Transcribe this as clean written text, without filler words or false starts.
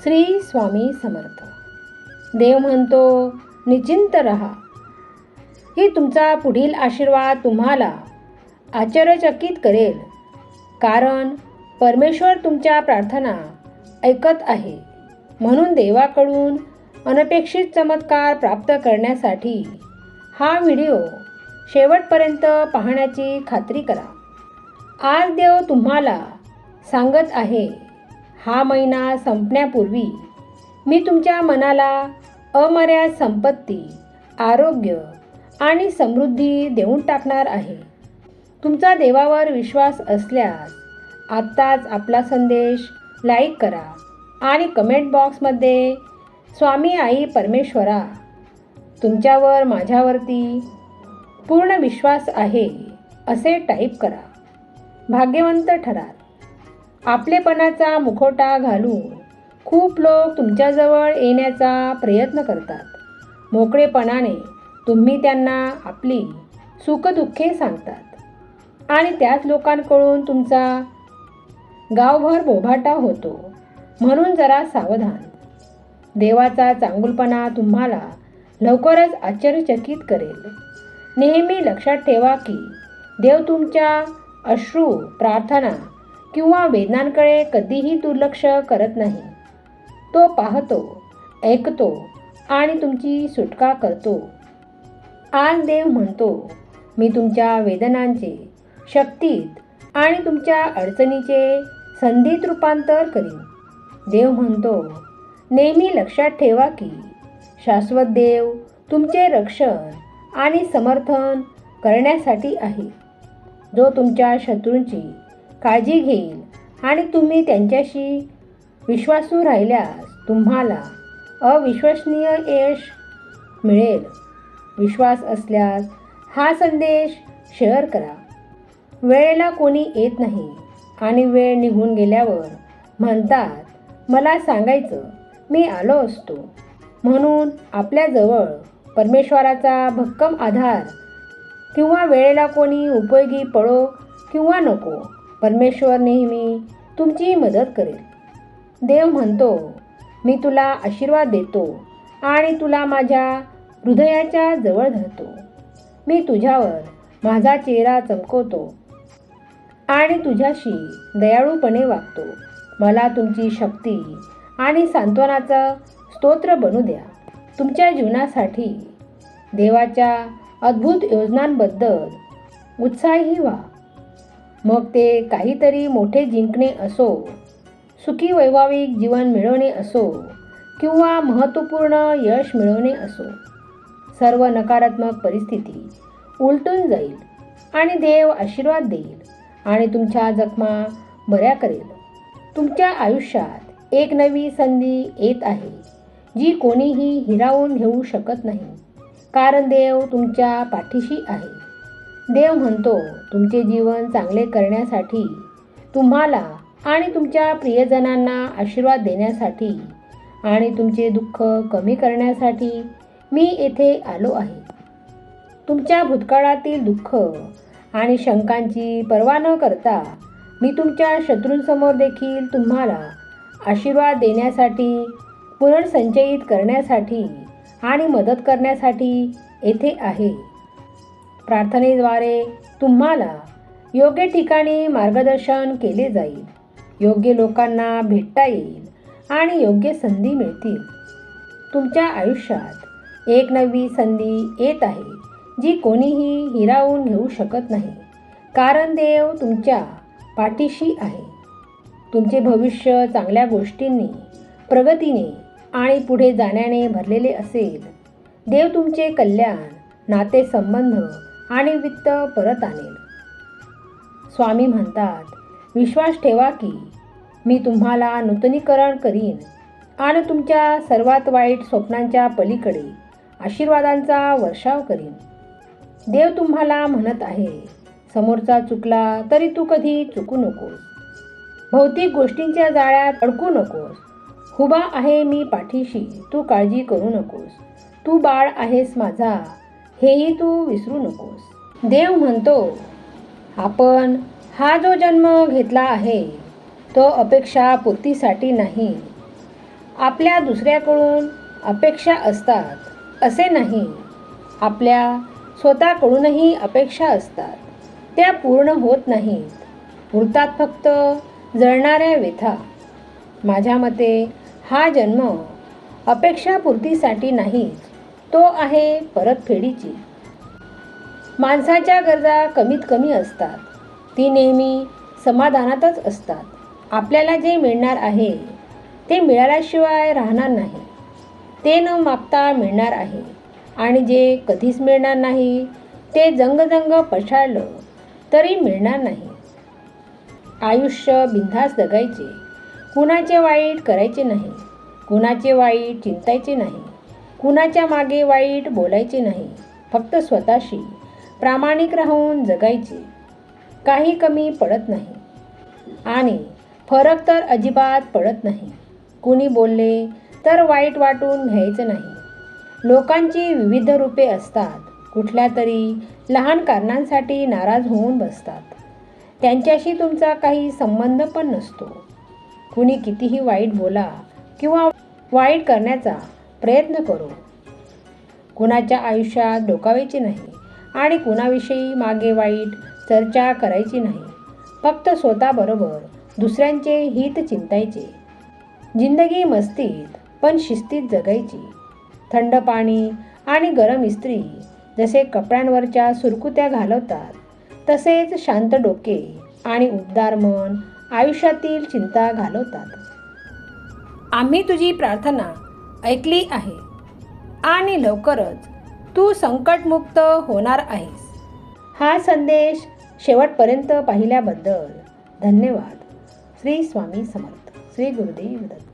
श्री स्वामी समर्थ. देव म्हणतो, निश्चिंत रहा. ही तुमचा पुढील आशीर्वाद तुम्हाला आश्चर्यचकित करेल, कारण परमेश्वर तुमच्या प्रार्थना ऐकत आहे. म्हणून देवाकडून अनपेक्षित चमत्कार प्राप्त करण्यासाठी हा व्हिडिओ शेवटपर्यंत पाहण्याची खात्री करा. आज देव तुम्हाला सांगत आहे, हा महिना संपण्यापूर्वी मी तुमच्या मनाला अमर्याद संपत्ती, आरोग्य आणि समृद्धी देऊन टाकणार आहे. तुमचा देवावर विश्वास असल्यास आत्ताच आपला संदेश लाईक करा आणि कमेंट बॉक्समध्ये स्वामी आई परमेश्वरा, तुमच्यावर माझ्यावरती पूर्ण विश्वास आहे असे टाईप करा. भाग्यवंत ठराल. आपलेपणाचा मुखवटा घालून खूप लोक तुमच्याजवळ येण्याचा प्रयत्न करतात. मोकळेपणाने तुम्ही त्यांना आपली सुखदुःखे सांगतात आणि त्याच लोकांकडून तुमचा गावभर बोभाटा होतो. म्हणून जरा सावधान. देवाचा चांगुलपणा तुम्हाला लवकरच आश्चर्यचकित करेल. नेहमी लक्षात ठेवा की देव तुमच्या अश्रू, प्रार्थना किंवा वेदनांकडे कधीही दुर्लक्ष करत नाही. तो पाहतो, ऐकतो आणि तुमची सुटका करतो. आज देव म्हणतो, मी तुमच्या वेदनांचे शक्तीत आणि तुमच्या अडचणीचे संधीत रूपांतर करीन. देव म्हणतो, नेहमी लक्षात ठेवा की शाश्वत देव तुमचे रक्षण आणि समर्थन करण्यासाठी आहे, जो तुमच्या शत्रूंची काळजी घेईल आणि तुम्ही त्यांच्याशी विश्वासू राहिल्यास तुम्हाला अविश्वसनीय यश मिळेल. विश्वास असल्यास हा संदेश शेअर करा. वेळेला कोणी येत नाही आणि वेळ निघून गेल्यावर म्हणतात, मला सांगायचं, मी आलो असतो. म्हणून आपल्याजवळ परमेश्वराचा भक्कम आधार किंवा वेळेला कोणी उपयोगी पडो किंवा नको, परमेश्वर नेहमी तुमची मदत करेल. देव म्हणतो, मी तुला आशीर्वाद देतो आणि तुला माझ्या हृदयाच्या जवळ धरतो. मी तुझ्यावर माझा चेहरा चमकवतो आणि तुझ्याशी दयाळूपणे वागतो. मला तुमची शक्ती आणि सांत्वनाचा स्तोत्र बनू द्या. तुमच्या जीवनासाठी देवाच्या अद्भुत योजनांबद्दल उत्साही व्हा. मग ते काहीतरी मोठे जिंकणे असो, सुखी वैवाहिक जीवन मिळवणे असो किंवा महत्त्वपूर्ण यश मिळवणे असो. सर्व नकारात्मक परिस्थिती उलटून जाईल आणि देव आशीर्वाद देईल आणि तुमच्या जखमा बऱ्या करेल. तुमच्या आयुष्यात एक नवी संधी येत आहे, जी कोणीही हिरावून घेऊ शकत नाही, कारण देव तुमच्या पाठीशी आहे. देव म्हणतो, तुमचे जीवन चांगले करण्यासाठी, तुम्हाला आणि तुमच्या प्रियजनांना आशीर्वाद देण्यासाठी आणि तुमचे दुःख कमी करण्यासाठी मी येथे आलो आहे. तुमच्या भूतकाळातील दुःख आणि शंकांची पर्वा न करता मी तुमच्या शत्रूंसमोर देखील तुम्हाला आशीर्वाद देण्यासाठी, पुनर्संचयित करण्यासाठी आणि मदत करण्यासाठी येथे आहे. प्रार्थनेद्वारे तुम्हाला योग्य ठिकाणी मार्गदर्शन केले जाईल, योग्य लोकांना भेटता येईल आणि योग्य संधी मिळतील. तुमच्या आयुष्यात एक नवी संधी येत आहे, जी कोणीही हिरावून घेऊ शकत नाही, कारण देव तुमच्या पाठीशी आहे. तुमचे भविष्य चांगल्या गोष्टींनी, प्रगतीने आणि पुढे जाण्याने भरलेले असेल. देव तुमचे कल्याण, नातेसंबंध आणि वित्त परत आणेल. स्वामी म्हणतात, विश्वास ठेवा की मी तुम्हाला नूतनीकरण करीन आणि तुमच्या सर्वात वाईट स्वप्नांच्या पलीकडे आशीर्वादांचा वर्षाव करीन. देव तुम्हाला म्हणत आहे, समोरचा चुकला तरी तू कधी चुकू नकोस. भौतिक गोष्टींच्या जाळ्यात अडकू नकोस. उभा आहे मी पाठीशी, तू काळजी करू नकोस. तू बाळ आहेस माझा, हेही तू विसरू नकोस. देव म्हणतो, आपण हा जो जन्म घेतला आहे तो अपेक्षा पूर्तीसाठी नाही, आपल्या दुसऱ्याकडून अपेक्षा असतात असे नाही. आपल्या स्वतःकडूनही अपेक्षा असतात. त्या पूर्ण होत नाहीत. उरतात फक्त जळणाऱ्या व्यथा. माझ्या मते हा जन्म अपेक्षापूर्तीसाठी नाहीच, तो आहे परतफेडीची. माणसाच्या गरजा कमीत कमी असतात. ती नेहमी समाधानातच असतात. आपल्याला जे मिळणार आहे ते मिळाल्याशिवाय राहणार नाही. ते न मागता मिळणार आहे. आणि जे कधीच मिळणार नाही ते जंगजंग पछाडलं तरी मिळणार नाही. आयुष्य बिनधास्त जगायचे. कुणाचे वाईट करायचे नाही. कुणाचे वाईट चिंतायचे नाही. कुणाच्या मागे वाईट बोलायचे नाही. फक्त स्वतःशी प्रामाणिक राहून जगायचे. काही कमी पडत नाही आणि फरक तर अजिबात पडत नाही. कुणी बोलले तर वाईट वाटून घ्यायचं नाही. लोकांची विविध रूपे असतात. कुठल्या तरी लहान कारणांसाठी नाराज होऊन बसतात. त्यांच्याशी तुमचा काही संबंध पण नसतो. कुणी कितीही वाईट बोला किंवा वाईट करण्याचा प्रयत्न करो, कुणाच्या आयुष्यात डोकावायचे नाही आणि कुणाविषयी मागे वाईट चर्चा करायची नाही. फक्त स्वतःबरोबर दुसऱ्यांचे हित चिंतायचे. जिंदगी मस्तीत पण शिस्तीत जगायची. थंड पाणी आणि गरम इस्त्री जसे कपड्यांवरच्या सुरकुत्या घालवतात, तसेच शांत डोके आणि उबदार मन आयुष्यातील चिंता घालवतात. आम्ही तुझी प्रार्थना ऐकली आहे आणि लवकरच तू संकटमुक्त होणार आहेस. हा संदेश शेवटपर्यंत पाहिल्याबद्दल धन्यवाद. श्री स्वामी समर्थ. श्री गुरुदेव दत्त.